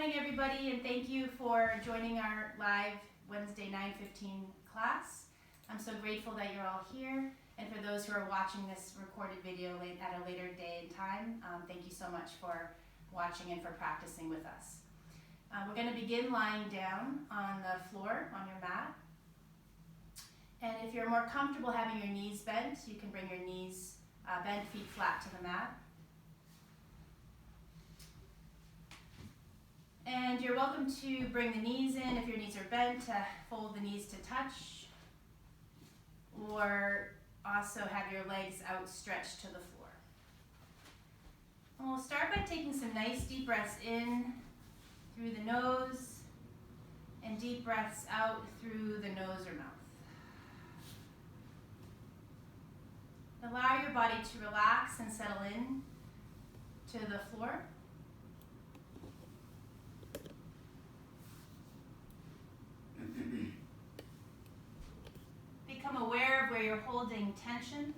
morning, everybody, and thank you for joining our live Wednesday 9:15 class. I'm so grateful that you're all here, and for those who are watching this recorded video at a later day and time, thank you so much for watching and for practicing with us. We're going to begin lying down on the floor on your mat. And if you're more comfortable having your knees bent, you can bring your knees bent, feet flat to the mat. And you're welcome to bring the knees in if your knees are bent, to fold the knees to touch, or also have your legs outstretched to the floor. And we'll start by taking some nice deep breaths in through the nose and deep breaths out through the nose or mouth. Allow your body to relax and settle in to the floor. Become aware of where you're holding tension.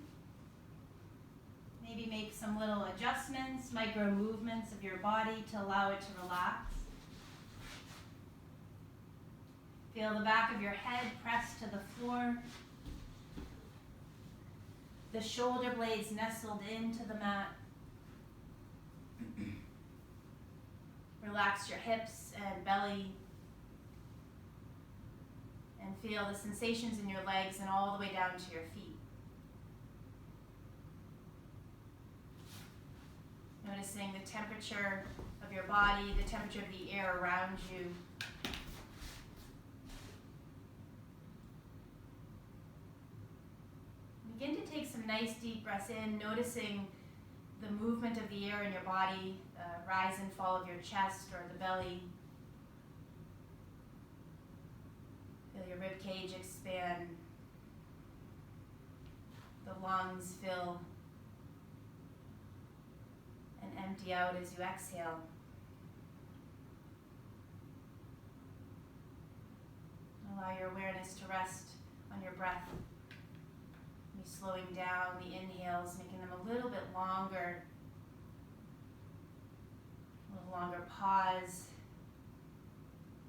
Maybe make some little adjustments, micro movements of your body to allow it to relax. Feel the back of your head pressed to the floor. The shoulder blades nestled into the mat. Relax your hips and belly. And feel the sensations in your legs and all the way down to your feet. Noticing the temperature of your body, the temperature of the air around you. Begin to take some nice deep breaths in, noticing the movement of the air in your body, the rise and fall of your chest or the belly. Feel your rib cage expand, the lungs fill and empty out as you exhale. Allow your awareness to rest on your breath. Maybe slowing down the inhales, making them a little bit longer. A little longer pause,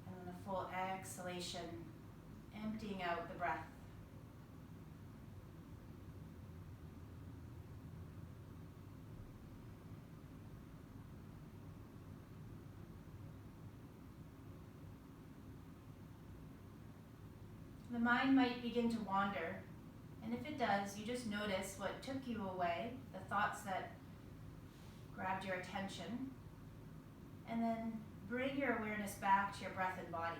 and then a full exhalation. Emptying out the breath. The mind might begin to wander, and if it does, you just notice what took you away, the thoughts that grabbed your attention, and then bring your awareness back to your breath and body.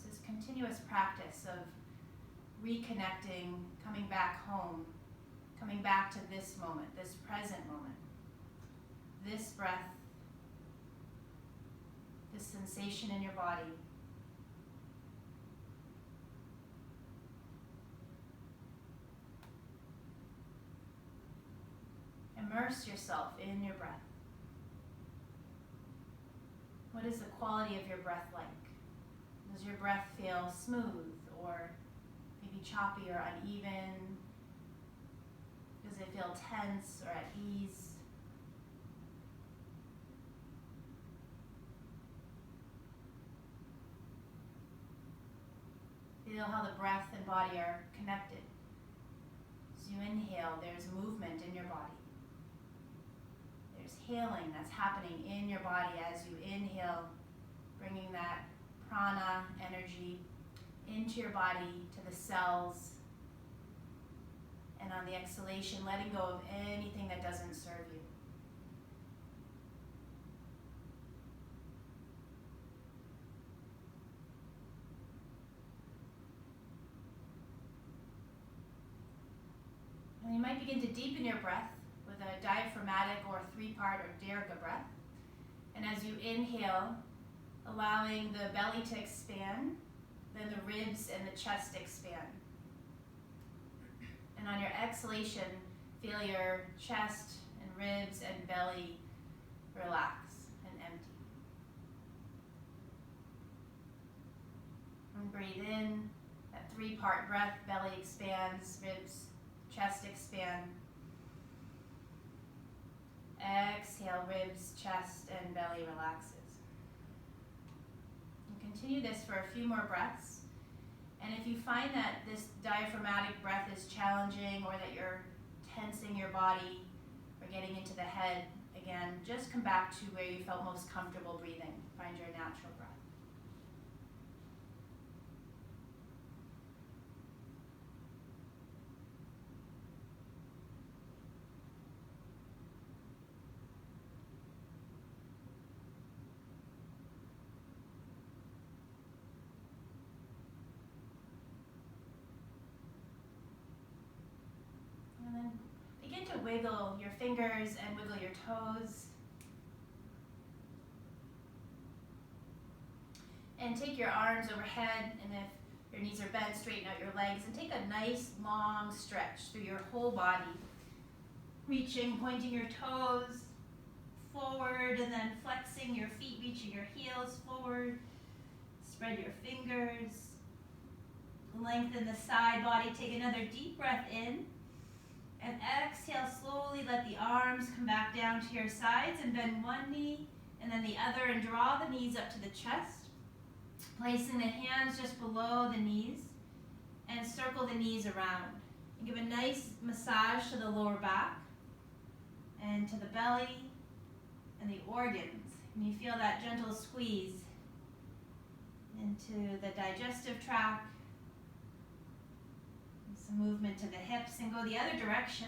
This continuous practice of reconnecting, coming back home, coming back to this moment, this present moment, this breath, this sensation in your body. Immerse yourself in your breath. What is the quality of your breath like? Does your breath feel smooth or maybe choppy or uneven? Does it feel tense or at ease? Feel how the breath and body are connected. As you inhale, there's movement in your body. There's healing that's happening in your body as you inhale, bringing that prana energy into your body, to the cells, and on the exhalation, letting go of anything that doesn't serve you. And you might begin to deepen your breath with a diaphragmatic or three-part or dirga breath. And as you inhale, allowing the belly to expand, then the ribs and the chest expand. And on your exhalation, feel your chest and ribs and belly relax and empty. And breathe in, that three-part breath, belly expands, ribs, chest expand. Exhale, ribs, chest, and belly relaxes. Continue this for a few more breaths. And if you find that this diaphragmatic breath is challenging or that you're tensing your body or getting into the head, again, just come back to where you felt most comfortable breathing. Find your natural breath. And then begin to wiggle your fingers and wiggle your toes. And take your arms overhead, and if your knees are bent, straighten out your legs and take a nice long stretch through your whole body. Reaching, pointing your toes forward and then flexing your feet, reaching your heels forward. Spread your fingers. Lengthen the side body. Take another deep breath in. And exhale, slowly let the arms come back down to your sides and bend one knee and then the other and draw the knees up to the chest. Placing the hands just below the knees and circle the knees around. And give a nice massage to the lower back and to the belly and the organs. And you feel that gentle squeeze into the digestive tract. Some movement to the hips and go the other direction.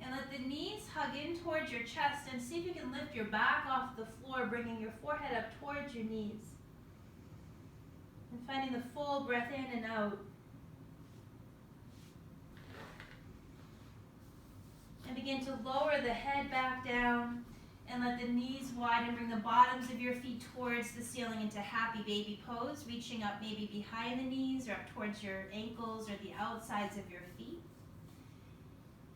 And let the knees hug in towards your chest and see if you can lift your back off the floor, bringing your forehead up towards your knees. And finding the full breath in and out. And begin to lower the head back down and let the knees widen. Bring the bottoms of your feet towards the ceiling into happy baby pose, reaching up maybe behind the knees or up towards your ankles or the outsides of your feet.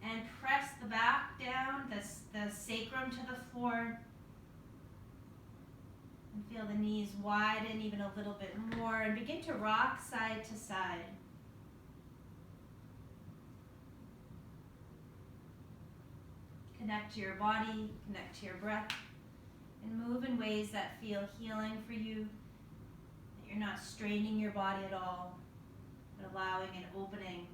And press the back down, the sacrum to the floor. And feel the knees widen even a little bit more. And begin to rock side to side. Connect to your body, connect to your breath, and move in ways that feel healing for you. That you're not straining your body at all, but allowing an opening.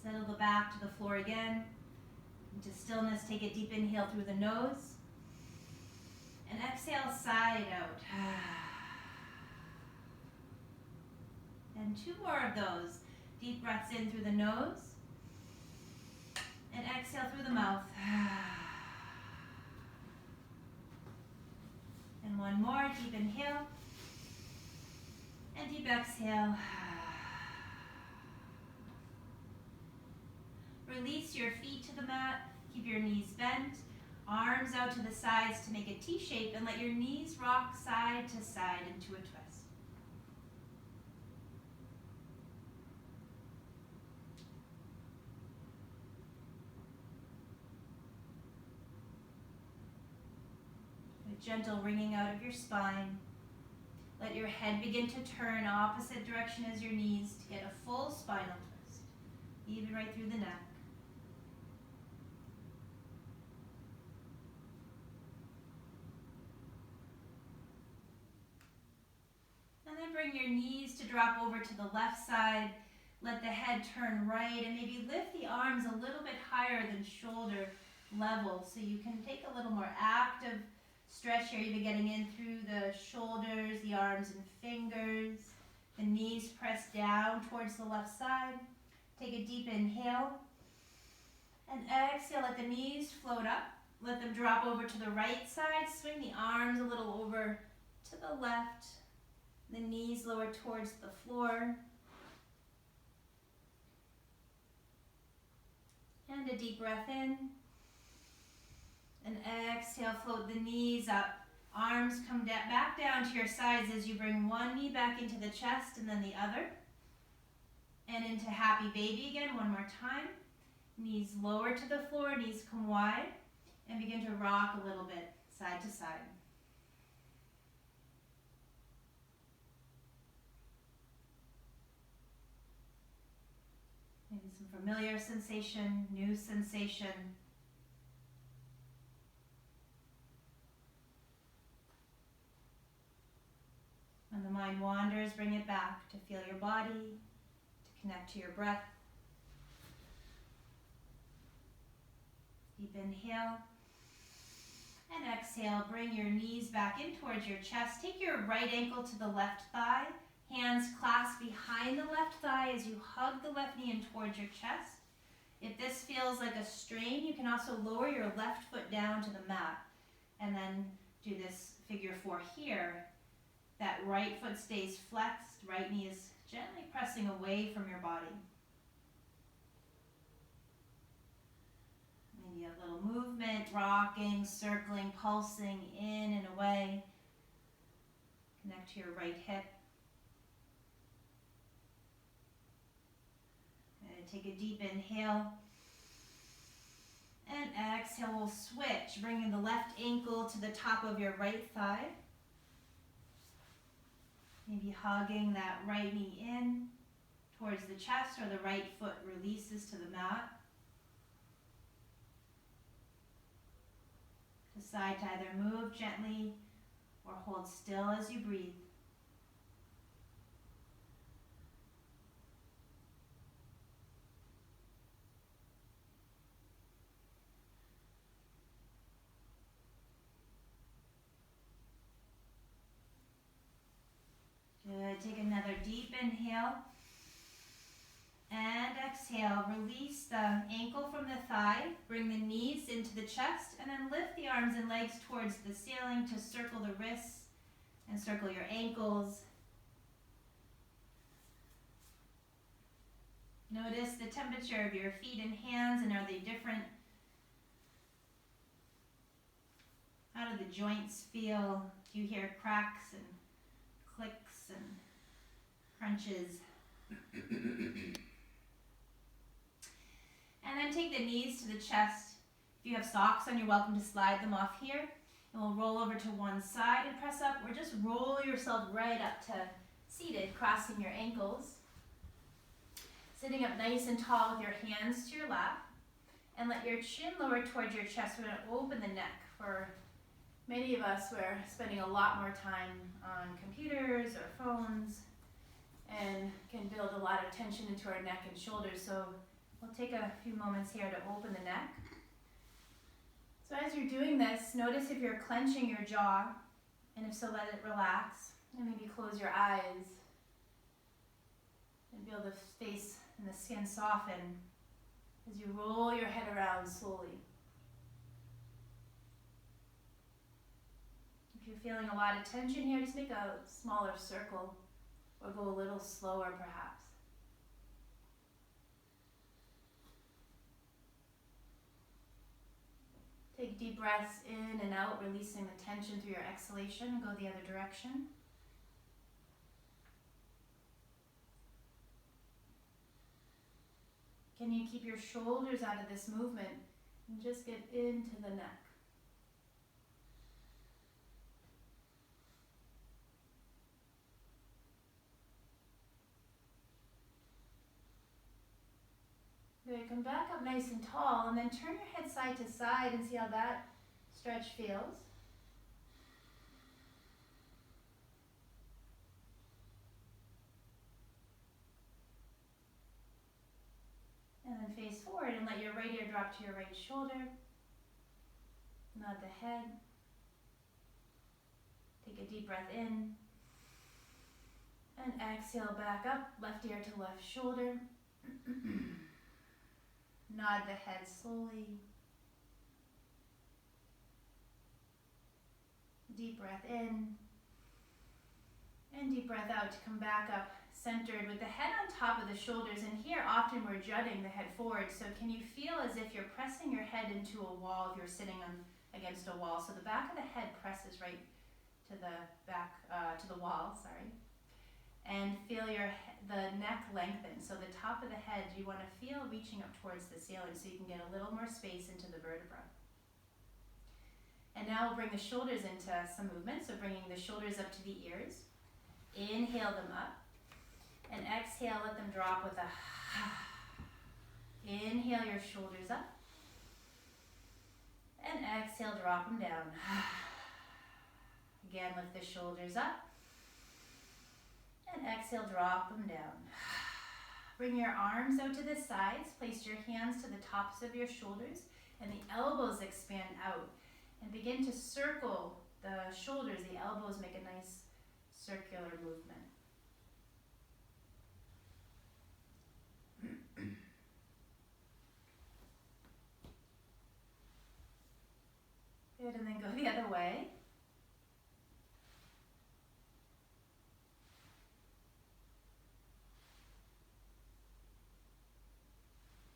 Settle the back to the floor again. Into stillness, take a deep inhale through the nose. And exhale, side out. And two more of those. Deep breaths in through the nose. And exhale through the mouth. And one more. Deep inhale. And deep exhale. Release your feet to the mat. Keep your knees bent. Arms out to the sides to make a T shape. And let your knees rock side to side into a twist. Gentle wringing out of your spine. Let your head begin to turn opposite direction as your knees to get a full spinal twist, even right through the neck. And then bring your knees to drop over to the left side. Let the head turn right and maybe lift the arms a little bit higher than shoulder level so you can take a little more active stretch here, even getting in through the shoulders, the arms and fingers. The knees press down towards the left side. Take a deep inhale. And exhale, let the knees float up. Let them drop over to the right side. Swing the arms a little over to the left. The knees lower towards the floor. And a deep breath in. And exhale, float the knees up. Arms come back down to your sides as you bring one knee back into the chest and then the other. And into happy baby again, one more time. Knees lower to the floor, knees come wide. And begin to rock a little bit, side to side. some familiar sensation, new sensation. When the mind wanders, bring it back to feel your body, to connect to your breath. Deep inhale. And exhale, bring your knees back in towards your chest. Take your right ankle to the left thigh. Hands clasped behind the left thigh as you hug the left knee in towards your chest. If this feels like a strain, you can also lower your left foot down to the mat. And then do this figure 4 here. That right foot stays flexed, right knee is gently pressing away from your body. Maybe a little movement, rocking, circling, pulsing in and away. Connect to your right hip. And take a deep inhale. And exhale, we'll switch, bringing the left ankle to the top of your right thigh. Maybe hugging that right knee in towards the chest, or the right foot releases to the mat. Decide to either move gently or hold still as you breathe. Good. Take another deep inhale. And exhale. Release the ankle from the thigh. Bring the knees into the chest. And then lift the arms and legs towards the ceiling to circle the wrists and circle your ankles. Notice the temperature of your feet and hands, and are they different? How do the joints feel? Do you hear cracks and clicks and crunches? And then take the knees to the chest. If you have socks on, you're welcome to slide them off here. And we'll roll over to one side and press up, or just roll yourself right up to seated, crossing your ankles. Sitting up nice and tall with your hands to your lap. And let your chin lower towards your chest. We're going to open the neck. For many of us, we're spending a lot more time on computers or phones and can build a lot of tension into our neck and shoulders. So we'll take a few moments here to open the neck. So as you're doing this, notice if you're clenching your jaw, and if so, let it relax. And maybe close your eyes and feel the face and the skin soften as you roll your head around slowly. If you're feeling a lot of tension here, just make a smaller circle or go a little slower perhaps. Take deep breaths in and out, releasing the tension through your exhalation. Go the other direction. Can you keep your shoulders out of this movement and just get into the neck? Good. Come back up nice and tall, and then turn your head side to side and see how that stretch feels. And then face forward and let your right ear drop to your right shoulder. Nod the head. Take a deep breath in. And exhale back up, left ear to left shoulder. Nod the head slowly. Deep breath in. And deep breath out to come back up, centered with the head on top of the shoulders. And here often we're jutting the head forward. So can you feel as if you're pressing your head into a wall if you're sitting against a wall? So the back of the head presses right to the back, to the wall, sorry. And feel the neck lengthen. So the top of the head, you want to feel reaching up towards the ceiling so you can get a little more space into the vertebra. And now we'll bring the shoulders into some movement. So bringing the shoulders up to the ears. Inhale them up. And exhale, let them drop with a Inhale your shoulders up. And exhale, drop them down. Again, lift the shoulders up. And exhale, drop them down. Bring your arms out to the sides. Place your hands to the tops of your shoulders and the elbows expand out. And begin to circle the shoulders. The elbows make a nice circular movement. Good, and then go the other way.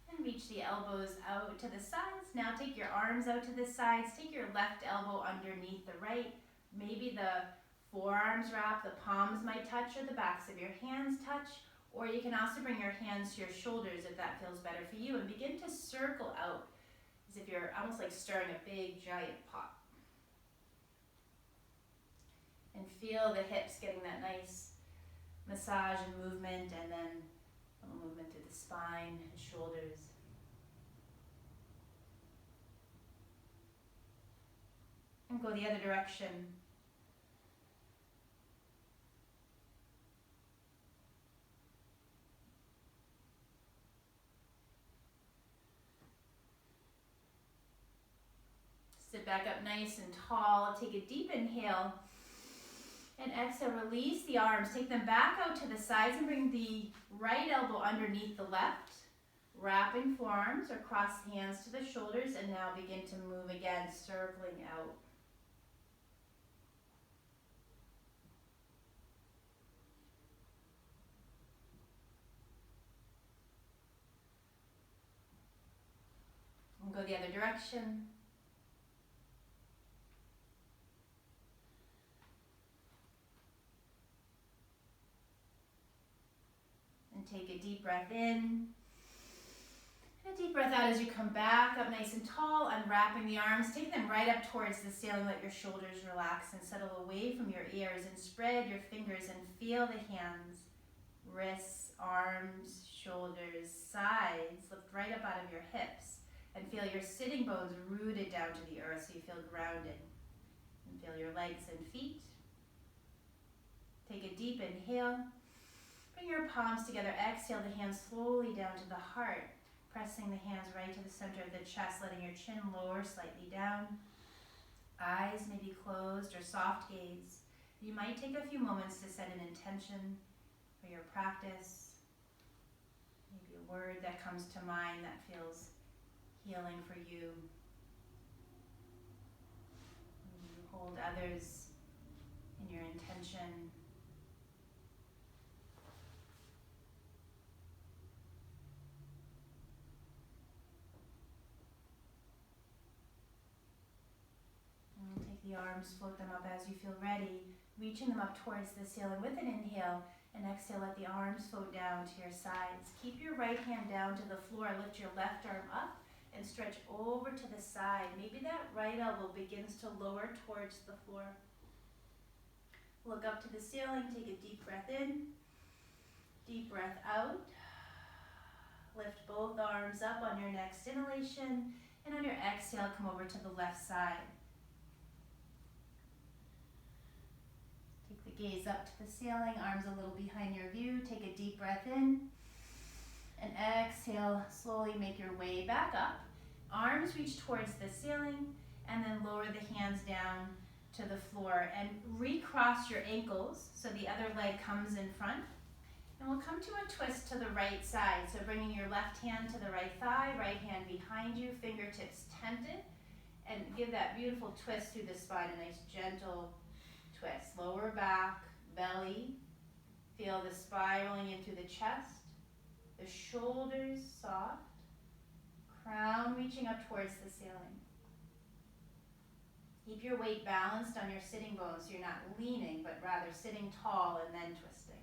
And reach the elbows out to the sides. Now take your arms out to the sides. Take your left elbow underneath the right. Maybe the forearms wrap, the palms might touch, or the backs of your hands touch. Or you can also bring your hands to your shoulders if that feels better for you, and begin to circle out as if you're almost like stirring a big giant pot. And feel the hips getting that nice massage and movement, and then a little movement through the spine and shoulders. And go the other direction. Sit back up nice and tall. Take a deep inhale. And exhale, release the arms. Take them back out to the sides and bring the right elbow underneath the left. Wrapping forearms or cross hands to the shoulders, and now begin to move again, circling out. And go the other direction. Take a deep breath in, and a deep breath out as you come back up nice and tall, unwrapping the arms. Take them right up towards the ceiling. Let your shoulders relax and settle away from your ears, and spread your fingers and feel the hands, wrists, arms, shoulders, sides. Lift right up out of your hips and feel your sitting bones rooted down to the earth so you feel grounded. And feel your legs and feet. Take a deep inhale. Bring your palms together. Exhale the hands slowly down to the heart, pressing the hands right to the center of the chest, letting your chin lower slightly down. Eyes may be closed or soft gaze. You might take a few moments to set an intention for your practice. Maybe a word that comes to mind that feels healing for you. You hold others in your intention. The arms, float them up as you feel ready, reaching them up towards the ceiling with an inhale, and exhale, let the arms float down to your sides. Keep your right hand down to the floor, lift your left arm up, and stretch over to the side. Maybe that right elbow begins to lower towards the floor. Look up to the ceiling, take a deep breath in, deep breath out. Lift both arms up on your next inhalation, and on your exhale, come over to the left side. Gaze up to the ceiling, arms a little behind your view. Take a deep breath in, and exhale, slowly make your way back up. Arms reach towards the ceiling, and then lower the hands down to the floor, and recross your ankles so the other leg comes in front. And we'll come to a twist to the right side. So bringing your left hand to the right thigh, right hand behind you, fingertips tented, and give that beautiful twist through the spine, a nice gentle twist. Lower back, belly. Feel the spiraling in through the chest. The shoulders soft. Crown reaching up towards the ceiling. Keep your weight balanced on your sitting bones so you're not leaning, but rather sitting tall and then twisting.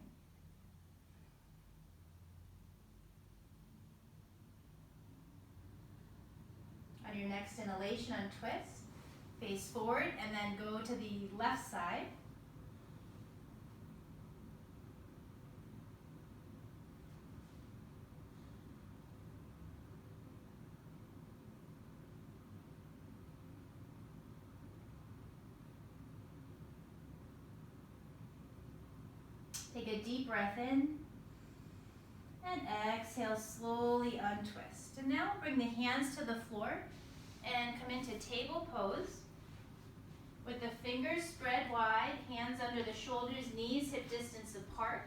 On your next inhalation, untwist. Face forward and then go to the left side. Take a deep breath in. And exhale, slowly untwist. And now bring the hands to the floor and come into table pose. With the fingers spread wide, hands under the shoulders, knees hip distance apart.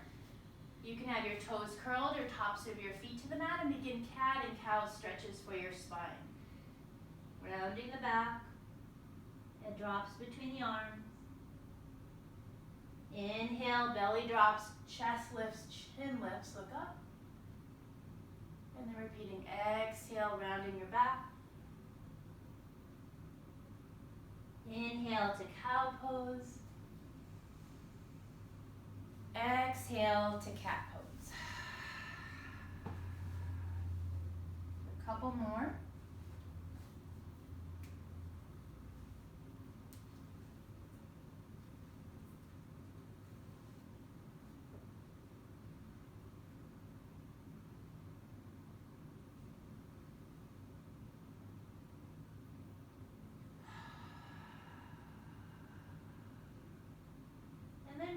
You can have your toes curled or tops of your feet to the mat and begin cat and cow stretches for your spine. Rounding the back, head drops between the arms. Inhale, belly drops, chest lifts, chin lifts, look up. And then repeating, exhale, rounding your back. Inhale to cow pose. Exhale to cat pose. A couple more.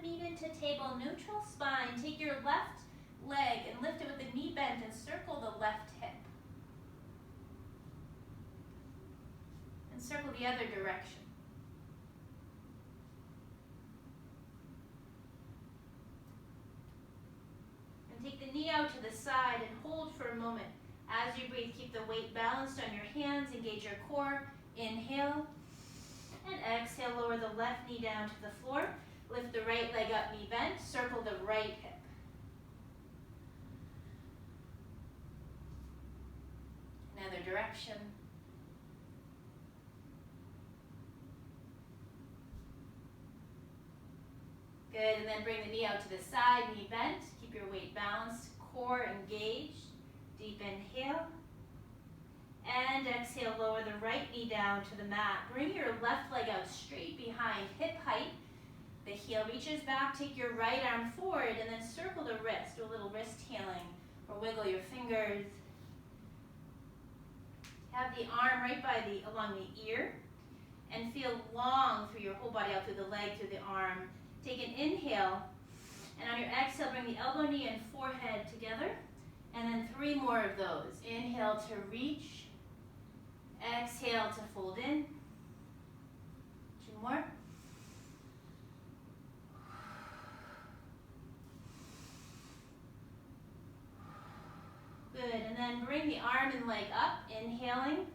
Meet into table neutral spine. Take your left leg and lift it with the knee bent and circle the left hip. And circle the other direction. And take the knee out to the side and hold for a moment. As you breathe, keep the weight balanced on your hands. Engage your core. Inhale. And exhale, lower the left knee down to the floor. Lift the right leg up, knee bent, circle the right hip. Another direction. Good, and then bring the knee out to the side, knee bent. Keep your weight balanced, core engaged. Deep inhale. And exhale, lower the right knee down to the mat. Bring your left leg out straight behind, hip height. The heel reaches back, take your right arm forward, and then circle the wrist. Do a little wrist healing, or wiggle your fingers. Have the arm right along the ear, and feel long through your whole body, out through the leg, through the arm. Take an inhale, and on your exhale, bring the elbow, knee, and forehead together, and then 3 more of those. Inhale to reach, exhale to fold in. 2 more. Good, and then bring the arm and leg up, inhaling.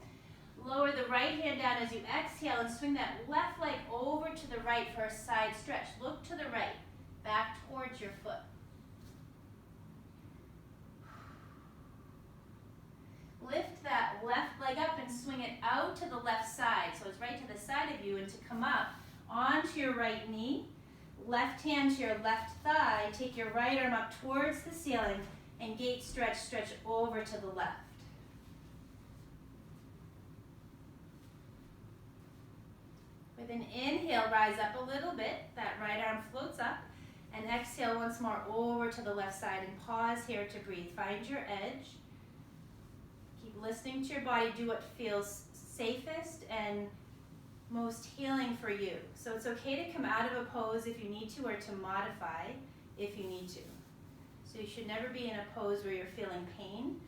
Lower the right hand down as you exhale and swing that left leg over to the right for a side stretch. Look to the right, back towards your foot. Lift that left leg up and swing it out to the left side. So it's right to the side of you, and to come up onto your right knee, left hand to your left thigh, take your right arm up towards the ceiling, and gate stretch, stretch over to the left. With an inhale, rise up a little bit. That right arm floats up. And exhale once more over to the left side. And pause here to breathe. Find your edge. Keep listening to your body. Do what feels safest and most healing for you. So it's okay to come out of a pose if you need to, or to modify if you need to. So you should never be in a pose where you're feeling pain,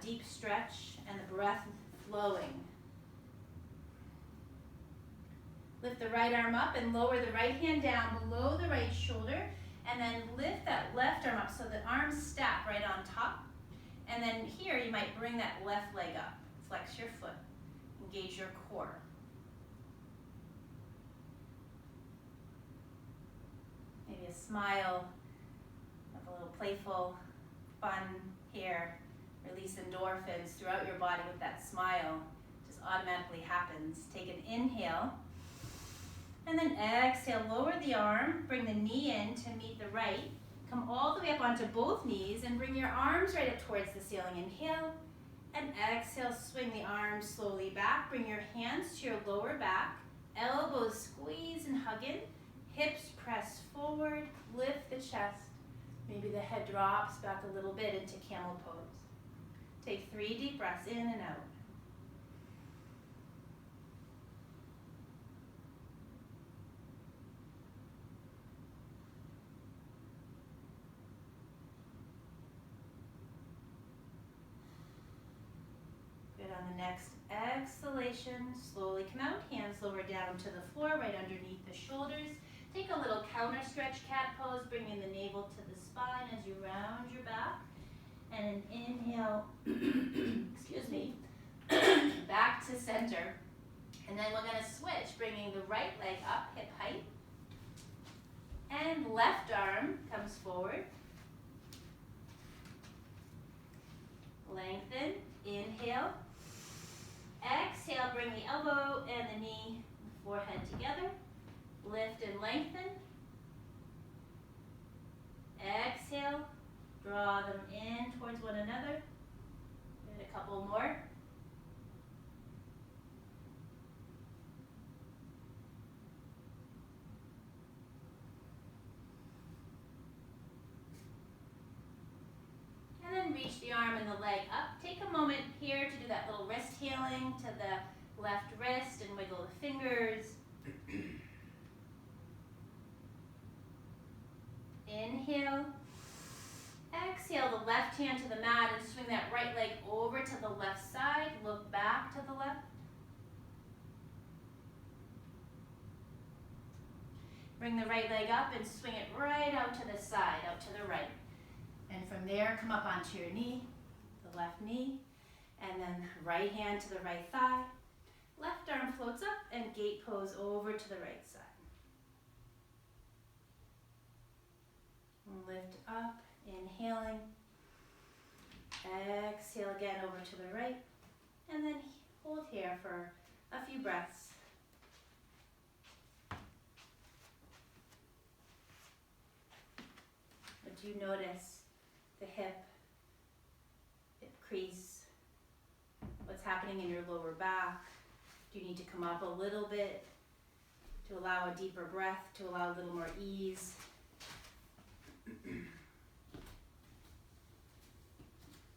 deep stretch, and the breath flowing. Lift the right arm up and lower the right hand down below the right shoulder, and then lift that left arm up so the arms stack right on top. And then here you might bring that left leg up. Flex your foot. Engage your core. Maybe a smile. A little playful, fun here. Release endorphins throughout your body with that smile. Just automatically happens. Take an inhale. And then exhale, lower the arm. Bring the knee in to meet the right. Come all the way up onto both knees and bring your arms right up towards the ceiling. Inhale. And exhale, swing the arms slowly back. Bring your hands to your lower back. Elbows squeeze and hug in. Hips press forward. Lift the chest. Maybe the head drops back a little bit into camel pose. Take 3 deep breaths in and out. on the next exhalation, slowly come out, hands lower down to the floor, right underneath the shoulders. Take a little counter stretch cat pose, bringing the navel to the spine as you round your back. And an inhale, excuse me, back to center. And then we're gonna switch, bringing the right leg up, hip height. And left arm comes forward. Lengthen, inhale. Exhale, bring the elbow and the knee, forehead together. Lift and lengthen. Exhale, draw them in towards one another. Good, a couple more. And then reach the arm and the leg up. Take a moment here to do that little wrist healing to the left wrist and wiggle the fingers. Inhale. Exhale the left hand to the mat and swing that right leg over to the left side. Look back to the left. Bring the right leg up and swing it right out to the side, out to the right. And from there, come up onto your knee, the left knee, and then right hand to the right thigh. Left arm floats up and gate pose over to the right side. Lift up, inhaling. Exhale again over to the right. And then hold here for a few breaths. But do you notice the hip crease? What's happening in your lower back? Do you need to come up a little bit to allow a deeper breath, to allow a little more ease?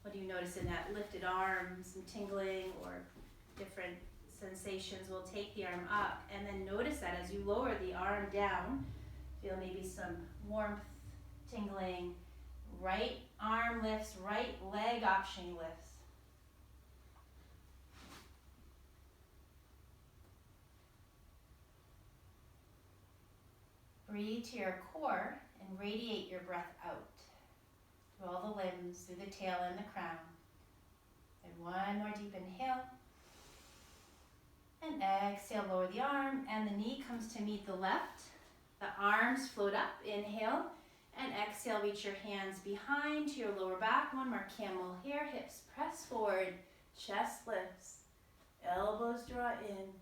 What do you notice in that lifted arm? Some tingling or different sensations. We'll take the arm up and then notice that as you lower the arm down, feel maybe some warmth, tingling. Right arm lifts, right leg optionally lifts. Breathe to your core and radiate your breath out through all the limbs, through the tail and the crown. And one more deep inhale. And exhale, lower the arm and the knee comes to meet the left. The arms float up, inhale. And exhale, reach your hands behind to your lower back. One more camel here, hips press forward, chest lifts, elbows draw in.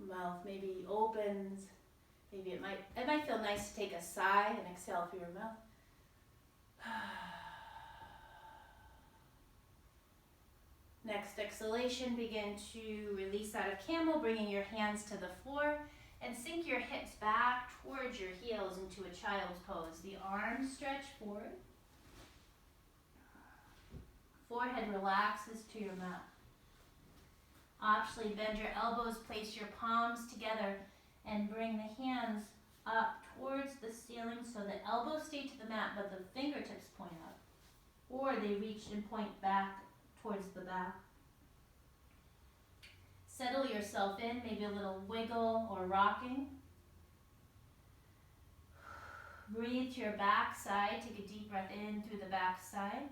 Mouth maybe opens. Maybe it might feel nice to take a sigh and exhale through your mouth. Next exhalation, begin to release out of camel, bringing your hands to the floor and sink your hips back towards your heels into a child's pose. The arms stretch forward. Forehead relaxes to your mat. Optionally, bend your elbows, place your palms together, and bring the hands up towards the ceiling so the elbows stay to the mat, but the fingertips point up. Or they reach and point back towards the back. Settle yourself in, maybe a little wiggle or rocking. Breathe to your back side. Take a deep breath in through the back side.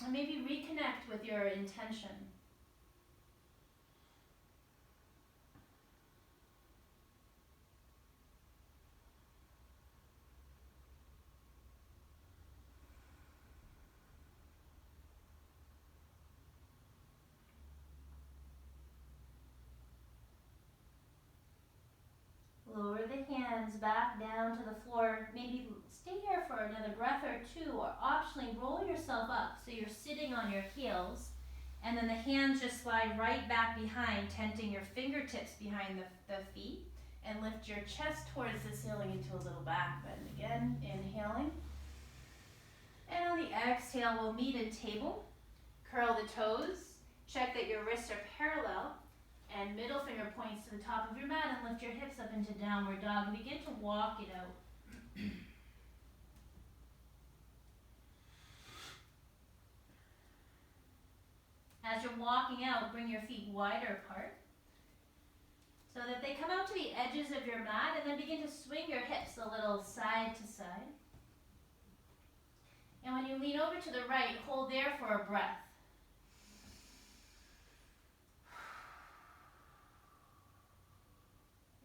And maybe reconnect with your intention. Lower the hands back down to the floor. Maybe stay here for another breath or two, or optionally roll yourself up so you're sitting on your heels, and then the hands just slide right back behind, tenting your fingertips behind the feet, and lift your chest towards the ceiling into a little back bend. Again, inhaling. And on the exhale, we'll meet in table. Curl the toes. Check that your wrists are parallel. And middle finger points to the top of your mat, and lift your hips up into downward dog and begin to walk it out. As you're walking out, bring your feet wider apart so that they come out to the edges of your mat, and then begin to swing your hips a little side to side. And when you lean over to the right, hold there for a breath.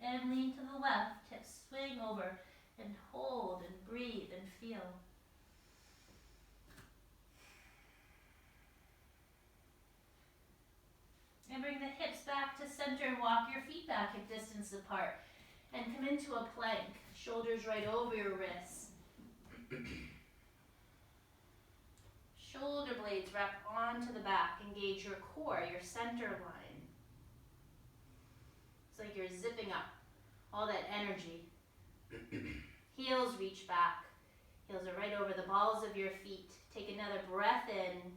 And lean to the left, hips swing over, and hold and breathe and feel. And bring the hips back to center and walk your feet back a distance apart. And come into a plank, shoulders right over your wrists. Shoulder blades wrap onto the back, engage your core, your center line. It's like you're zipping up all that energy. Heels reach back. Heels are right over the balls of your feet. Take another breath in.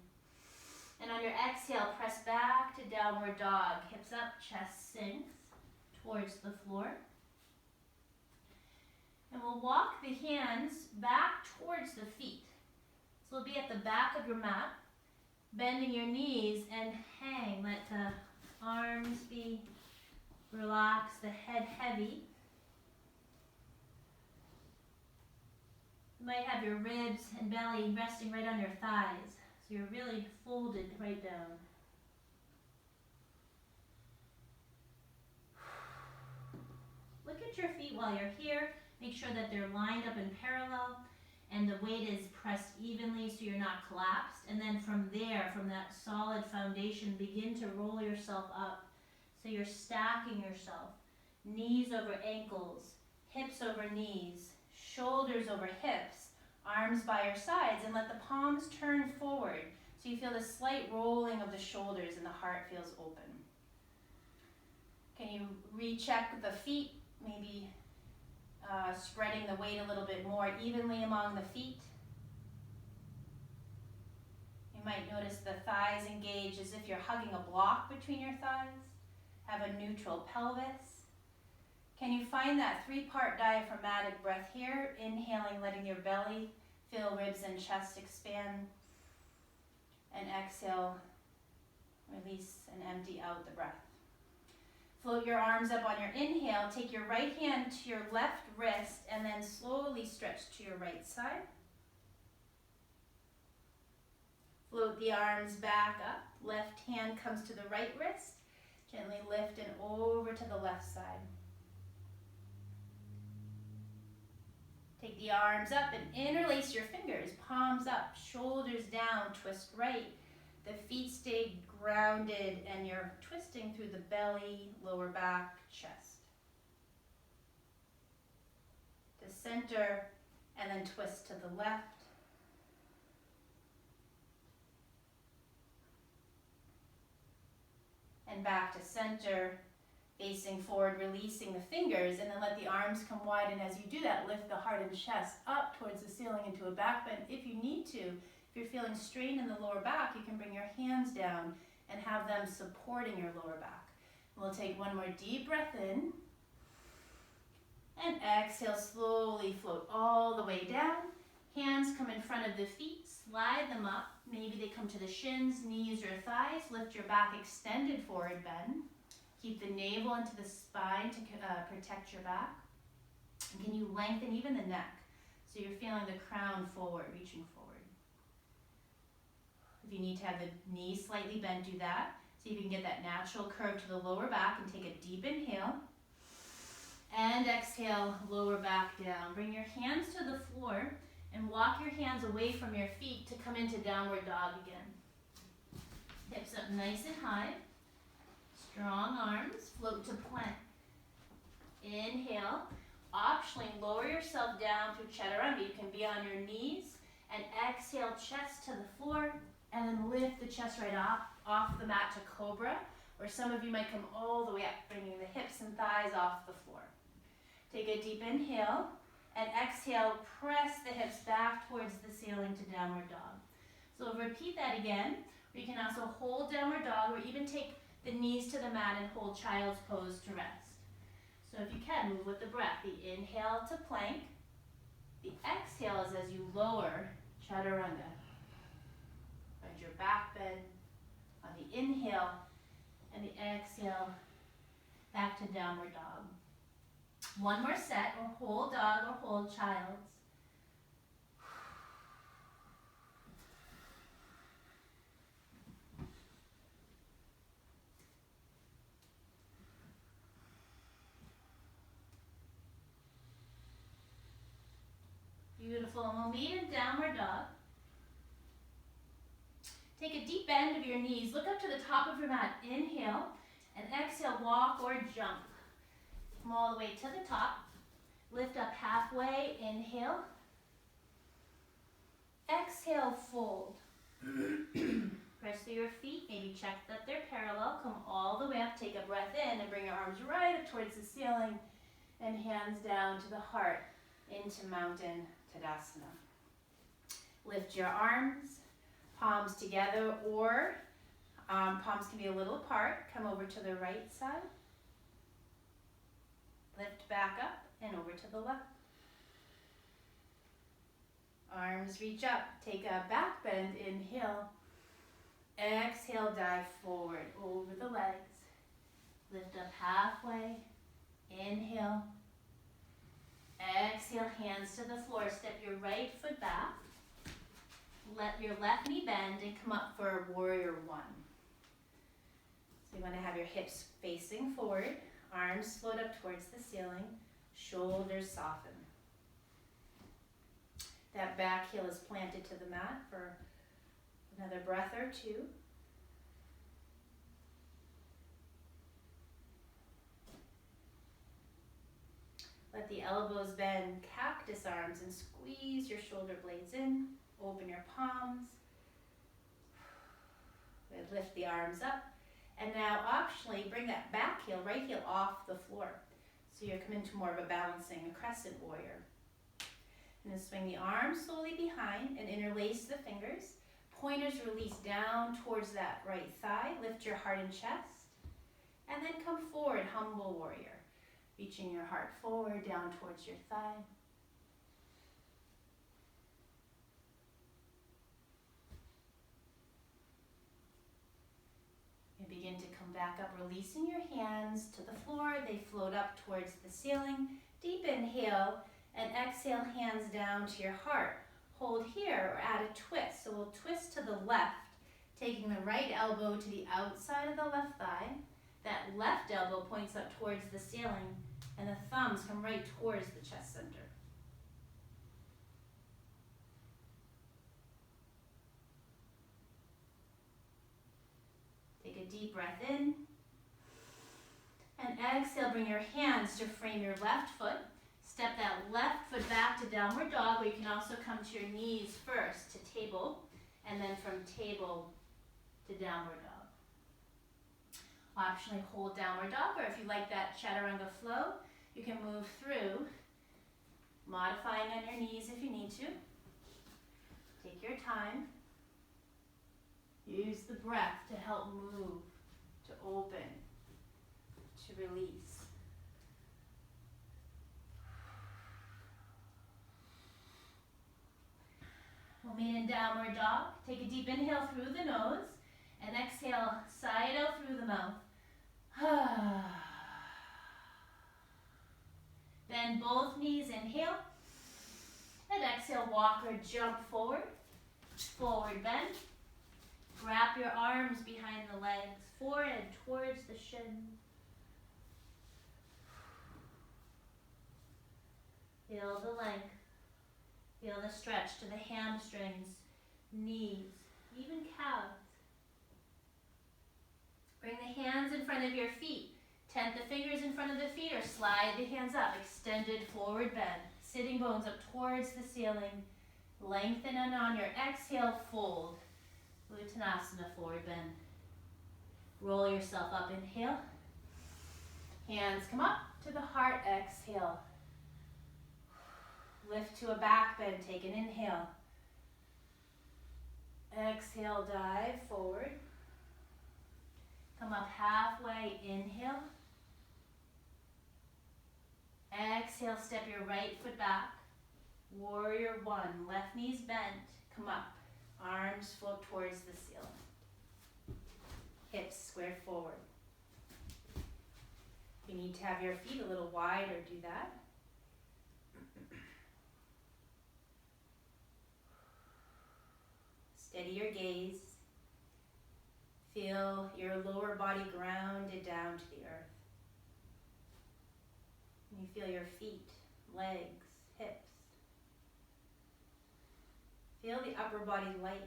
And on your exhale, press back to downward dog. Hips up, chest sinks towards the floor. And we'll walk the hands back towards the feet. So we'll be at the back of your mat, bending your knees and hang. Let the arms be relaxed, the head heavy. You might have your ribs and belly resting right on your thighs. So you're really folded right down. Look at your feet while you're here. Make sure that they're lined up in parallel and the weight is pressed evenly so you're not collapsed. And then from there, from that solid foundation, begin to roll yourself up. So you're stacking yourself. Knees over ankles, hips over knees, shoulders over hips, arms by your sides, and let the palms turn forward so you feel the slight rolling of the shoulders and the heart feels open. Can you recheck the feet, maybe spreading the weight a little bit more evenly among the feet? You might notice the thighs engage as if you're hugging a block between your thighs. Have a neutral pelvis. Can you find that three-part diaphragmatic breath here? Inhaling, letting your belly fill, ribs and chest expand. And exhale, release and empty out the breath. Float your arms up on your inhale. Take your right hand to your left wrist and then slowly stretch to your right side. Float the arms back up. Left hand comes to the right wrist. Gently lift and over to the left side. Take the arms up and interlace your fingers, palms up, shoulders down, twist right. The feet stay grounded and you're twisting through the belly, lower back, chest. To center and then twist to the left. And back to center. Facing forward, releasing the fingers, and then let the arms come wide, and as you do that, lift the heart and chest up towards the ceiling into a back bend if you need to. If you're feeling strain in the lower back, you can bring your hands down and have them supporting your lower back. We'll take one more deep breath in, and exhale, slowly float all the way down. Hands come in front of the feet, slide them up. Maybe they come to the shins, knees, or thighs. Lift your back extended forward bend. Keep the navel into the spine to protect your back. And can you lengthen even the neck? So you're feeling the crown forward, reaching forward. If you need to have the knees slightly bent, do that. See if you can get that natural curve to the lower back and take a deep inhale. And exhale, lower back down. Bring your hands to the floor and walk your hands away from your feet to come into downward dog again. Hips up nice and high. Strong arms, float to plank. Inhale. Optionally, lower yourself down through chaturanga. You can be on your knees. And exhale, chest to the floor. And then lift the chest right off the mat to cobra. Or some of you might come all the way up, bringing the hips and thighs off the floor. Take a deep inhale. And exhale, press the hips back towards the ceiling to downward dog. So repeat that again. Or you can also hold downward dog, or even take the knees to the mat and hold child's pose to rest. So if you can, move with the breath. The inhale to plank. The exhale is as you lower chaturanga. Find your back bend, On the inhale and the exhale, back to downward dog. One more set, or whole dog or whole child's. Beautiful, and we'll meet in downward dog. Take a deep bend of your knees. Look up to the top of your mat. Inhale, and exhale, walk or jump. Come all the way to the top. Lift up halfway, inhale. Exhale, fold. Press through your feet, maybe check that they're parallel. Come all the way up, take a breath in, and bring your arms right up towards the ceiling, and hands down to the heart, into Mountain Tadasana. Lift your arms, palms together, or palms can be a little apart. Come over to the right side. Lift back up and over to the left. Arms reach up. Take a back bend. Inhale. Exhale, dive forward over the legs. Lift up halfway. Inhale. Exhale, hands to the floor. Step your right foot back. Let your left knee bend and come up for warrior one. So you want to have your hips facing forward. Arms float up towards the ceiling. Shoulders soften. That back heel is planted to the mat for another breath or two. Let the elbows bend, cactus arms, and squeeze your shoulder blades in. Open your palms. Lift the arms up. And now optionally bring that back heel, right heel off the floor. So you're coming to more of a balancing, a crescent warrior. And then swing the arms slowly behind and interlace the fingers. Pointers release down towards that right thigh. Lift your heart and chest. And then come forward, humble warrior. Reaching your heart forward, down towards your thigh. And begin to come back up, releasing your hands to the floor. They float up towards the ceiling. Deep inhale, and exhale, hands down to your heart. Hold here or add a twist. So we'll twist to the left, taking the right elbow to the outside of the left thigh. That left elbow points up towards the ceiling, and the thumbs come right towards the chest center. Take a deep breath in. And exhale, bring your hands to frame your left foot. Step that left foot back to downward dog, where you can also come to your knees first to table, and then from table to downward dog. Optionally hold downward dog, or if you like that chaturanga flow, you can move through, modifying on your knees if you need to. Take your time. Use the breath to help move, to open, to release. We'll meet in downward dog. Take a deep inhale through the nose and exhale, side out through the mouth. Bend both knees, inhale, and exhale, walk or jump forward. Forward bend. Wrap your arms behind the legs, forehead towards the shin. Feel the length. Feel the stretch to the hamstrings, knees, even calves. Bring the hands in front of your feet. Tent the fingers in front of the feet or slide the hands up. Extended forward bend. Sitting bones up towards the ceiling. Lengthen, and on your exhale, fold. Uttanasana, forward bend. Roll yourself up, inhale. Hands come up to the heart, exhale. Lift to a back bend, take an inhale. Exhale, dive forward. Come up halfway, inhale. Exhale, step your right foot back. Warrior one, left knee's bent. Come up, arms float towards the ceiling. hips squared forward. If you need to have your feet a little wider, do that. Steady your gaze. Feel your lower body grounded down to the earth. And you feel your feet, legs, hips. Feel the upper body light,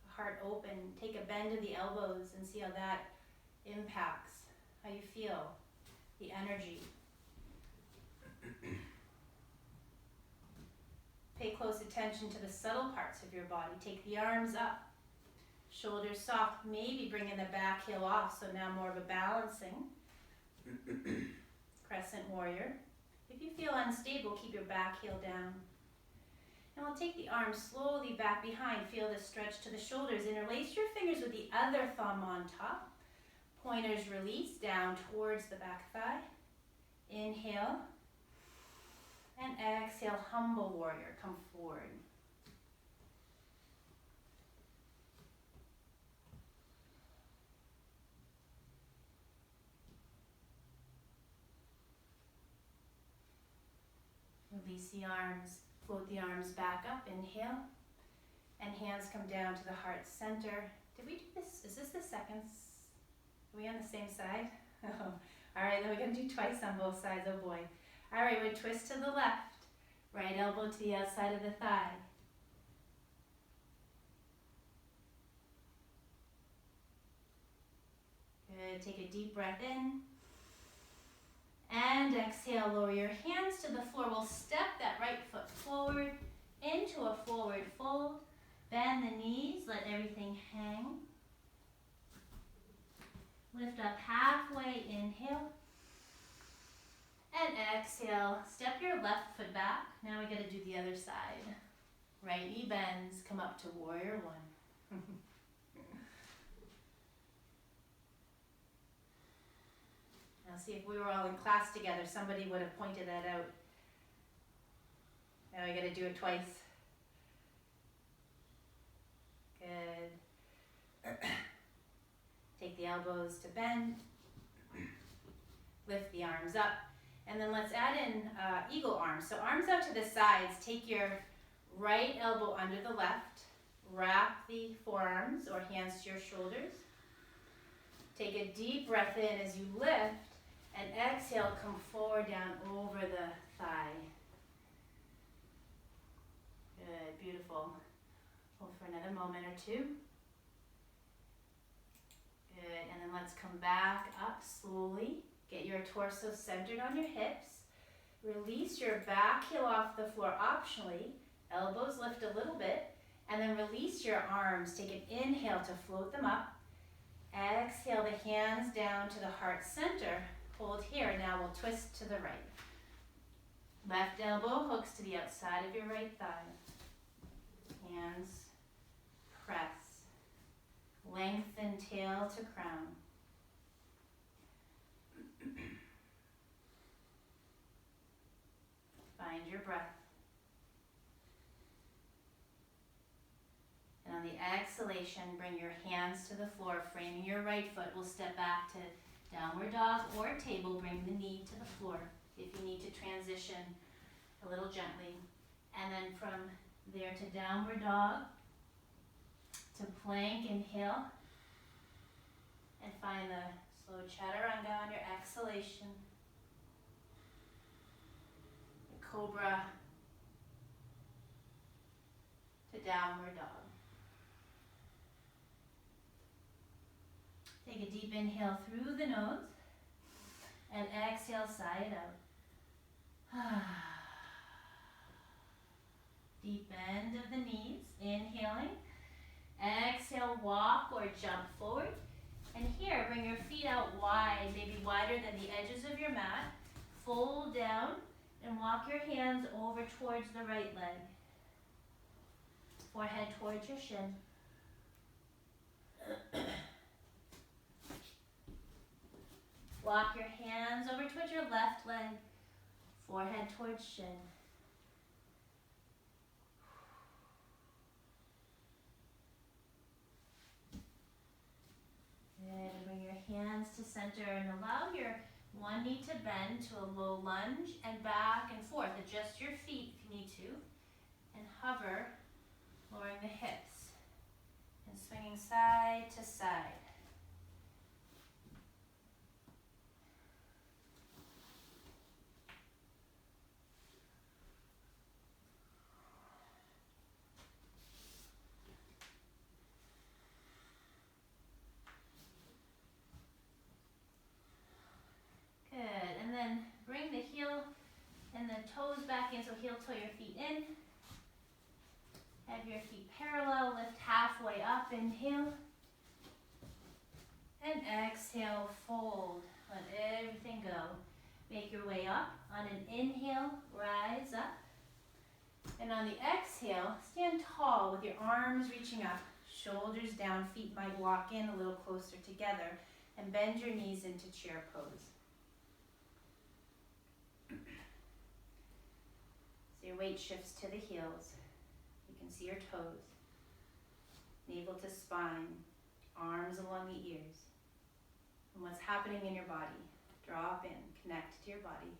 the heart open. Take a bend of the elbows and see how that impacts how you feel, the energy. Pay close attention to the subtle parts of your body. Take the arms up, shoulders soft, maybe bringing the back heel off, so now more of a balancing. Crescent warrior. If you feel unstable, keep your back heel down. And we'll take the arms slowly back behind. Feel the stretch to the shoulders. Interlace your fingers with the other thumb on top. Pointers release down towards the back thigh. Inhale. And exhale, humble warrior, come forward. Release the arms, float the arms back up, inhale. And hands come down to the heart center. Did we do this? Is this the second? Are we on the same side? Oh. All right, then we're gonna do twice on both sides, oh boy. All right, we twist to the left. Right elbow to the outside of the thigh. Good, take a deep breath in. And exhale, lower your hands to the floor. We'll step that right foot forward into a forward fold. Bend the knees, let everything hang. Lift up halfway, inhale. And exhale, step your left foot back. Now we gotta do the other side. Right knee bends, come up to warrior one. Now see, if we were all in class together, somebody would have pointed that out. Now we gotta do it twice. Good. Take the elbows to bend. Lift the arms up. And then let's add in eagle arms. So arms out to the sides. Take your right elbow under the left. Wrap the forearms or hands to your shoulders. Take a deep breath in as you lift. And exhale, come forward down over the thigh. Good, beautiful. Hold for another moment or two. Good, and then let's come back up slowly. Get your torso centered on your hips. Release your back heel off the floor optionally. Elbows lift a little bit. And then release your arms. Take an inhale to float them up. Exhale the hands down to the heart center. Hold here. Now we'll twist to the right. Left elbow hooks to the outside of your right thigh. Hands press. Lengthen tail to crown. Find your breath. And on the exhalation, bring your hands to the floor, framing your right foot. We'll step back to downward dog or table. Bring the knee to the floor if you need to transition a little gently. And then from there to downward dog, to plank, inhale. And find the slow chaturanga on your exhalation. The cobra to downward dog. Take a deep inhale through the nose and exhale, sigh it out. Deep bend of the knees, inhaling. Exhale, walk or jump forward. And here, bring your feet out wide, maybe wider than the edges of your mat. Fold down and walk your hands over towards the right leg. Forehead towards your shin. Walk your hands over towards your left leg. Forehead towards shin. hands to center and allow your one knee to bend to a low lunge and back and forth. Adjust your feet if you need to and hover, lowering the hips and swinging side to side. Good, and then bring the heel and the toes back in, so heel toe your feet in. Have your feet parallel, lift halfway up, inhale. And exhale, fold, let everything go. Make your way up. On an inhale, rise up. And on the exhale, stand tall with your arms reaching up, shoulders down, feet might walk in a little closer together, and bend your knees into chair pose. So your weight shifts to the heels. You can see your toes, navel to spine, arms along the ears. And what's happening in your body. Drop in, connect to your body.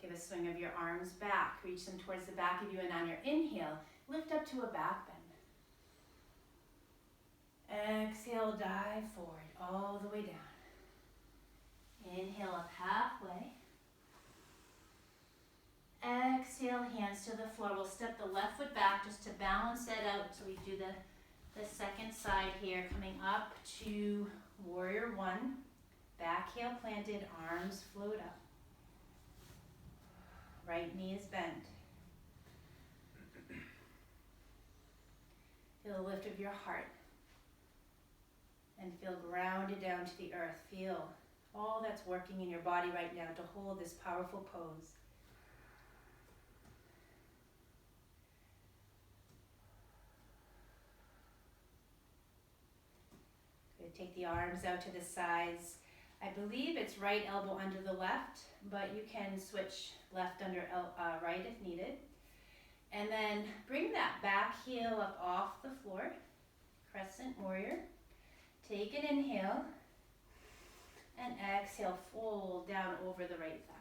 Give a swing of your arms back, reach them towards the back of you, and on your inhale, lift up to a back bend. Exhale, dive forward, all the way down. Inhale up halfway. Exhale, hands to the floor. We'll step the left foot back just to balance that out. So we do the second side here, coming up to warrior one. Back heel planted, arms float up. Right knee is bent. Feel the lift of your heart. And feel grounded down to the earth. Feel all that's working in your body right now to hold this powerful pose. Good. Take the arms out to the sides. I believe it's right elbow under the left, but you can switch left under right if needed. And then bring that back heel up off the floor. Crescent warrior. Take an inhale. And exhale, fold down over the right thigh.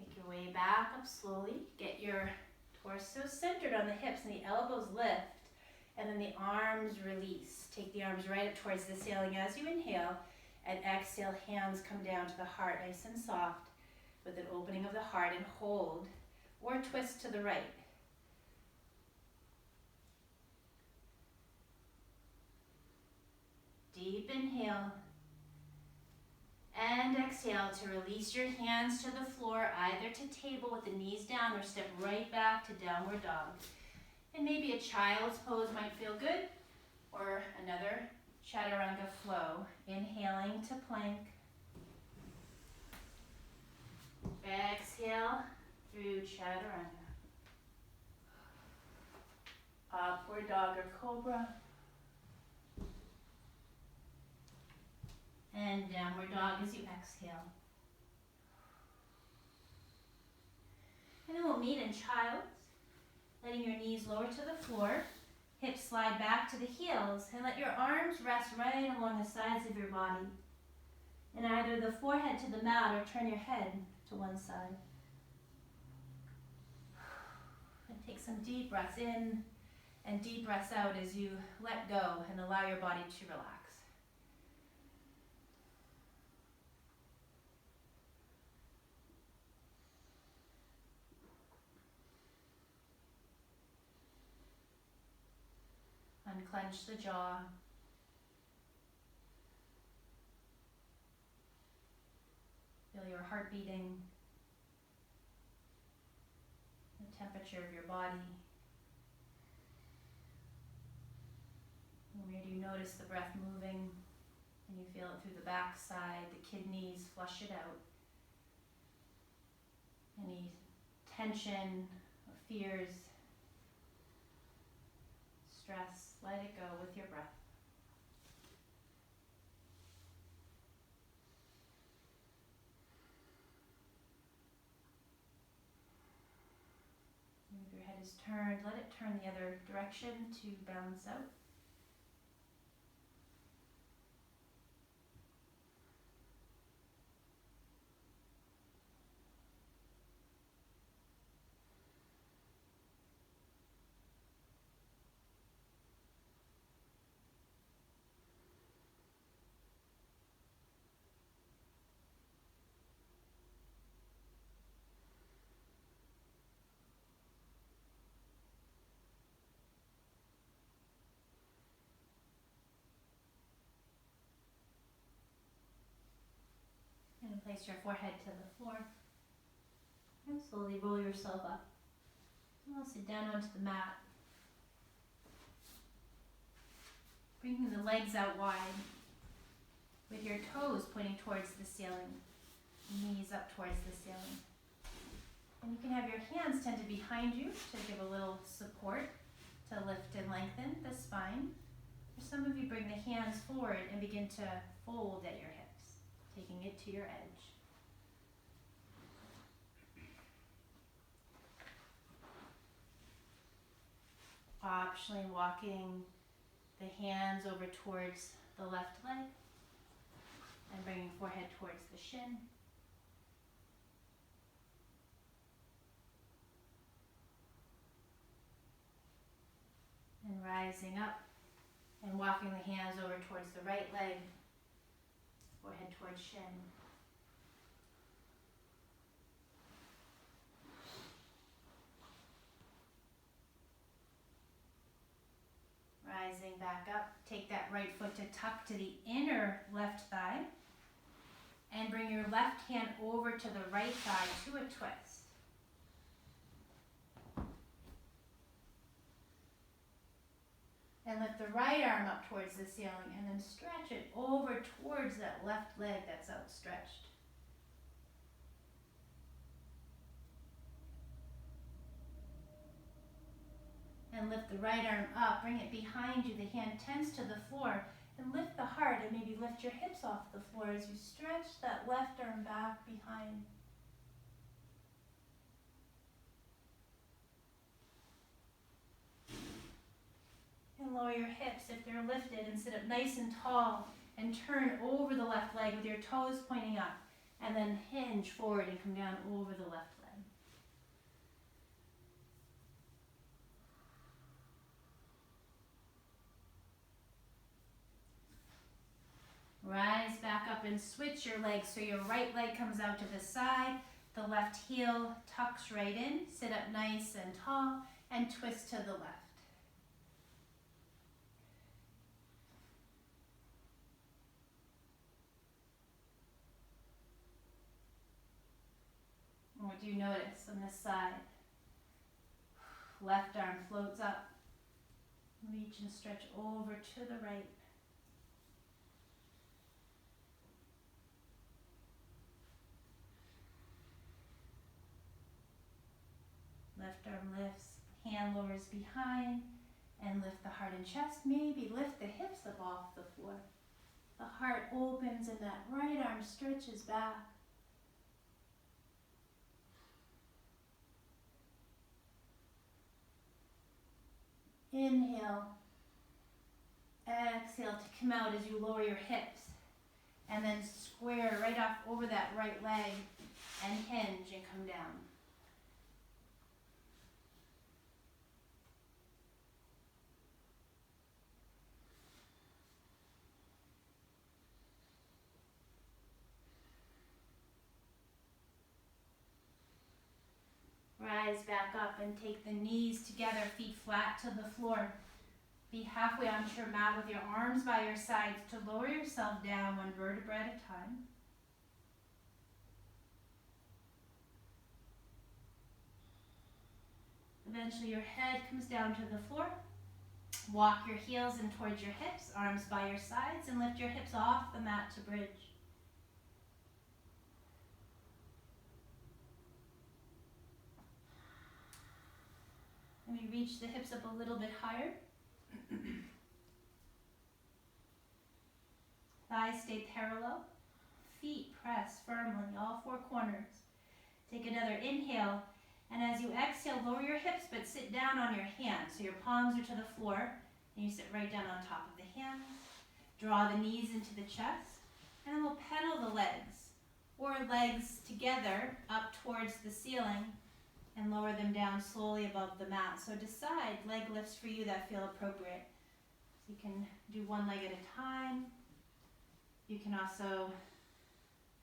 Make your way back up slowly. Get your torso centered on the hips and the elbows lift. And then the arms release. Take the arms right up towards the ceiling as you inhale. And exhale, hands come down to the heart, nice and soft, with an opening of the heart, and hold or twist to the right. Deep inhale and exhale to release your hands to the floor, either to table with the knees down or step right back to downward dog. And maybe a child's pose might feel good, or another chaturanga flow. Inhaling to plank. Exhale through chaturanga. Upward dog or cobra. And downward dog as you exhale. And then we'll meet in child's. Letting your knees lower to the floor, hips slide back to the heels, and let your arms rest right along the sides of your body. And either the forehead to the mat or turn your head to one side. And take some deep breaths in and deep breaths out as you let go and allow your body to relax. Unclench the jaw. Feel your heart beating, the temperature of your body. And where do you notice the breath moving? And you feel it through the back side, the kidneys, flush it out. Any tension or fears, stress, let it go with your breath. If your head is turned, let it turn the other direction to balance out. And place your forehead to the floor. And slowly roll yourself up. And we'll sit down onto the mat. Bringing the legs out wide with your toes pointing towards the ceiling, knees up towards the ceiling. And you can have your hands tended behind you to give a little support to lift and lengthen the spine. For some of you, bring the hands forward and begin to fold at your hips, taking it to your edge. Optionally walking the hands over towards the left leg and bringing forehead towards the shin. And rising up and walking the hands over towards the right leg, forehead towards shin. Rising back up, take that right foot to tuck to the inner left thigh and bring your left hand over to the right thigh to a twist. And lift the right arm up towards the ceiling and then stretch it over towards that left leg that's outstretched. And lift the right arm up, bring it behind you, the hand tends to the floor, and lift the heart and maybe lift your hips off the floor as you stretch that left arm back behind. And lower your hips if they're lifted and sit up nice and tall and turn over the left leg with your toes pointing up and then hinge forward and come down over the left leg. Rise back up and switch your legs so your right leg comes out to the side, the left heel tucks right in, sit up nice and tall, and twist to the left. And what do you notice on this side? Left arm floats up, reach and stretch over to the right. Left arm lifts, hand lowers behind, and lift the heart and chest. Maybe lift the hips up off the floor. The heart opens and that right arm stretches back. Inhale. Exhale to come out as you lower your hips. And then square right off over that right leg and hinge and come down. Rise back up and take the knees together, feet flat to the floor. Be halfway onto your mat with your arms by your sides to lower yourself down one vertebra at a time. Eventually your head comes down to the floor. Walk your heels in towards your hips, arms by your sides, and lift your hips off the mat to bridge. And we reach the hips up a little bit higher. Thighs stay parallel. Feet press firmly, all four corners. Take another inhale And as you exhale, lower your hips, but sit down on your hands. So your palms are to the floor, and you sit right down on top of the hands. Draw the knees into the chest, and then we'll pedal the legs, or legs together up towards the ceiling, and lower them down slowly above the mat. So decide leg lifts for you that feel appropriate. So you can do one leg at a time. You can also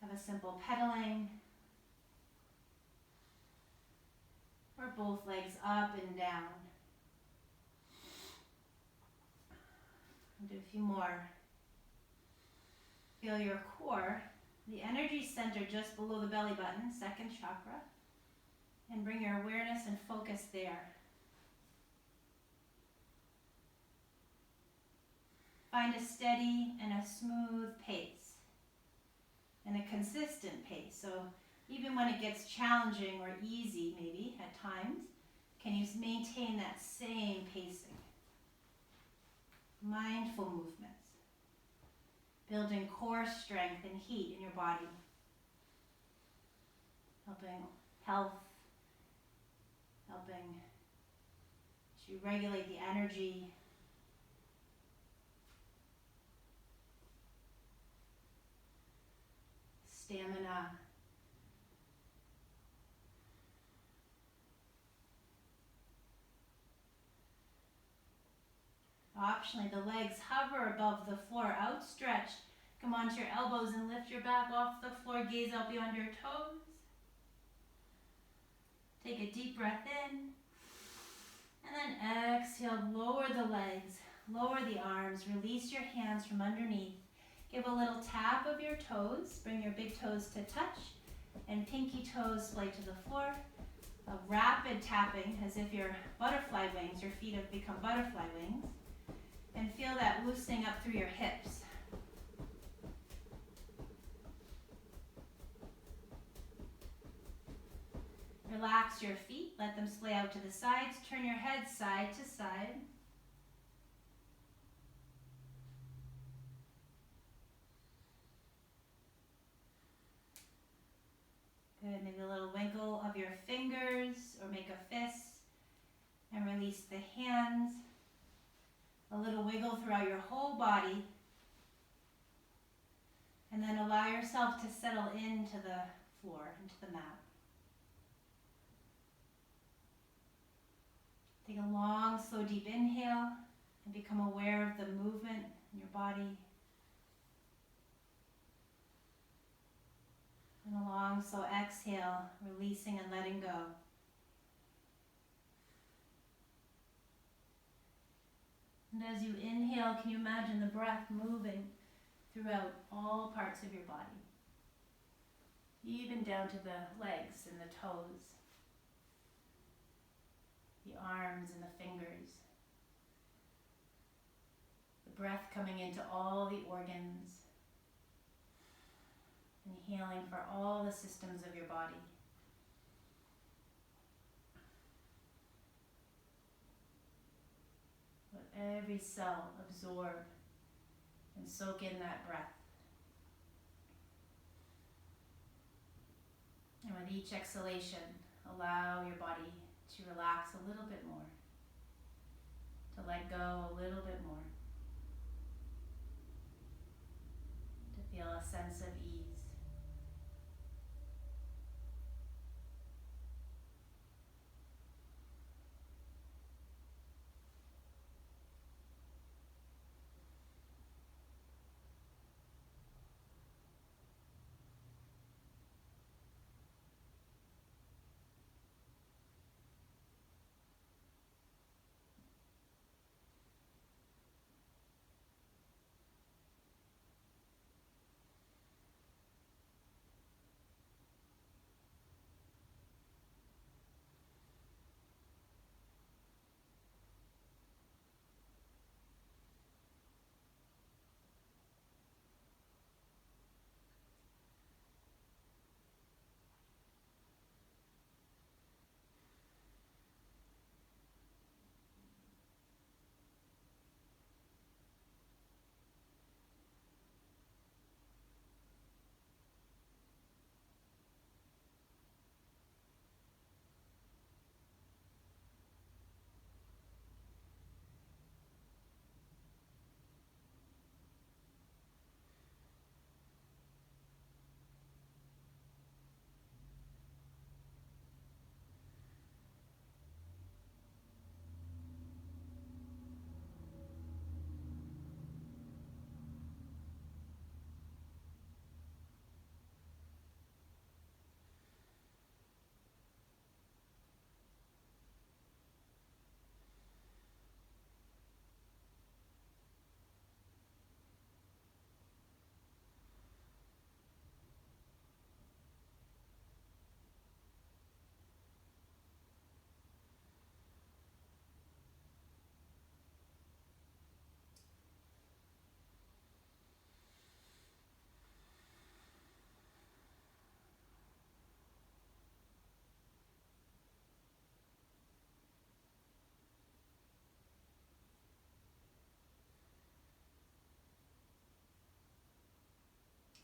have a simple pedaling, or both legs up and down. I'll do a few more. Feel your core, the energy center just below the belly button, second chakra, and bring your awareness and focus there. Find a steady and a smooth pace, and a consistent pace. So even when it gets challenging or easy, maybe at times, can you maintain that same pacing? Mindful movements, building core strength and heat in your body, helping health, helping to regulate the energy. Stamina. Optionally, the legs hover above the floor, outstretched. Come onto your elbows and lift your back off the floor, gaze out beyond your toes. Take a deep breath in, and then exhale, lower the legs, lower the arms, release your hands from underneath. Give a little tap of your toes, bring your big toes to touch, and pinky toes splay to the floor. A rapid tapping, as if your butterfly wings, your feet have become butterfly wings. And feel that loosening up through your hips. Relax your feet, let them splay out to the sides. Turn your head side to side. Good, maybe a little wiggle of your fingers, or make a fist, and release the hands. A little wiggle throughout your whole body. And then allow yourself to settle into the floor, into the mat. Take a long, slow, deep inhale and become aware of the movement in your body. And a long, slow exhale, releasing and letting go. And as you inhale, can you imagine the breath moving throughout all parts of your body? Even down to the legs and the toes, the arms and the fingers. The breath coming into all the organs and healing for all the systems of your body. Let every cell absorb and soak in that breath. And with each exhalation, allow your body to relax a little bit more, to let go a little bit more, to feel a sense of ease.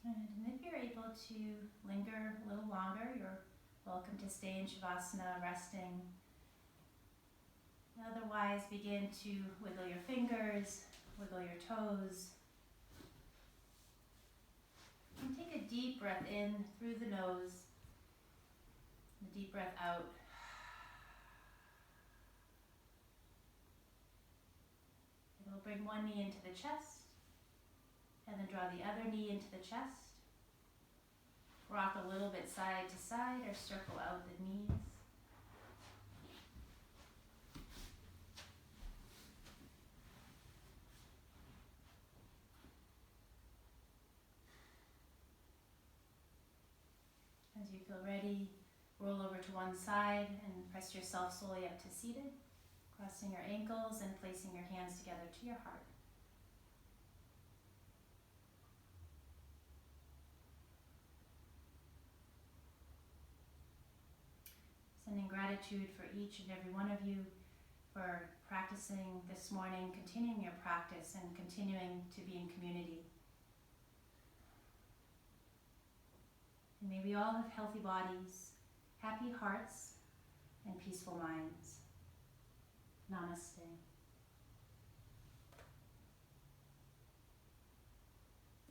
Good. And if you're able to linger a little longer, you're welcome to stay in Shavasana, resting. Otherwise, begin to wiggle your fingers, wiggle your toes. And take a deep breath in through the nose, and a deep breath out. It'll bring one knee into the chest, and then draw the other knee into the chest. Rock a little bit side to side or circle out the knees. As you feel ready, roll over to one side and press yourself slowly up to seated, crossing your ankles and placing your hands together to your heart. Sending gratitude for each and every one of you for practicing this morning, continuing your practice and continuing to be in community. And may we all have healthy bodies, happy hearts, and peaceful minds. Namaste.